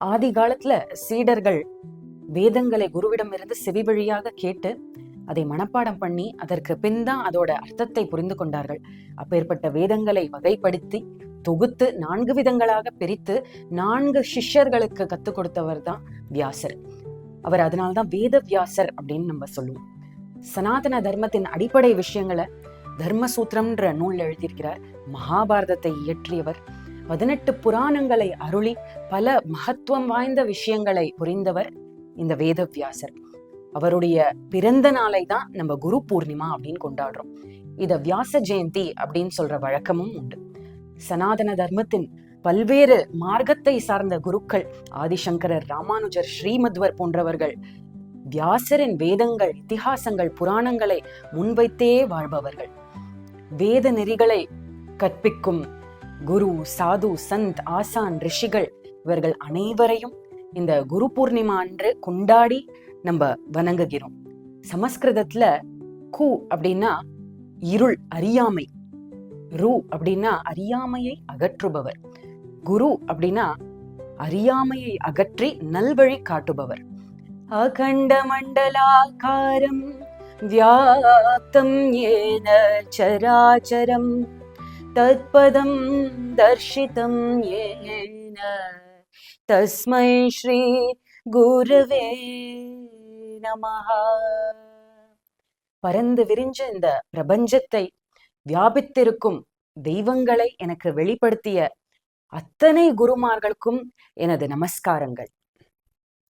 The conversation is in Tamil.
ஆதி காலத்துல சீடர்கள் வேதங்களை குருவிடமிருந்து செவி வழியாக கேட்டு அதை மனப்பாடம் பண்ணி அதற்கு பின் தான் அதோட அர்த்தத்தை புரிந்து கொண்டார்கள். அப்பேற்பட்ட வேதங்களை வகைப்படுத்தி தொகுத்து 4 விதங்களாக பிரித்து 4 சிஷ்யர்களுக்கு கத்துக் கொடுத்தவர் தான் வியாசர். அவர் அதனால்தான் வேத வியாசர் அப்படின்னு நம்ம சொல்லுவோம். சனாதன தர்மத்தின் அடிப்படை விஷயங்களை தர்மசூத்திரம்ன்ற நூல் எழுதியிருக்கிறார். மகாபாரதத்தை இயற்றியவர். 18 புராணங்களை அருளி பல மகத்துவம் வாய்ந்த விஷயங்களை புரிந்தவர் இந்த வேதவியாசர். அவருடைய பிறந்த நாளை தான் நம்ம குரு பூர்ணிமா அப்படின்னு கொண்டாடுறோம். இத வியாச ஜெயந்தி அப்படின்னு சொல்ற வழக்கமும் உண்டு. சனாதன தர்மத்தின் பல்வேறு மார்க்கத்தை சார்ந்த குருக்கள் ஆதிசங்கரர், ராமானுஜர், ஸ்ரீமத்வர் போன்றவர்கள் வியாசரின் வேதங்கள், இதிகாசங்கள், புராணங்களை முன்வைத்தே வாழ்பவர்கள். வேத நெறிகளை கற்பிக்கும் குரு, சாது, சந்த், ஆசான், ரிஷிகள் இவர்கள் அனைவரையும் இந்த குரு பூர்ணிமா அன்று கொண்டாடி நம்ம வணங்குகிறோம். சமஸ்கிருதத்துல கு அப்படின்னா இருள், அறியாமை. ரு அப்படின்னா அறியாமையை அகற்றுபவர். குரு அப்படின்னா அறியாமையை அகற்றி நல்வழி காட்டுபவர். அகண்ட மண்டலாகாரம் வியாப்தம் ஏன சராச்சரம் தத்பதம் தர்ஷிதம் ஏன தஸ்மை ஸ்ரீ குருவே நமஹ. பரந்து விரிஞ்ச இந்த பிரபஞ்சத்தை வியாபித்திருக்கும் தெய்வங்களை எனக்கு வெளிப்படுத்திய அத்தனை குருமார்களுக்கும் எனது நமஸ்காரங்கள்.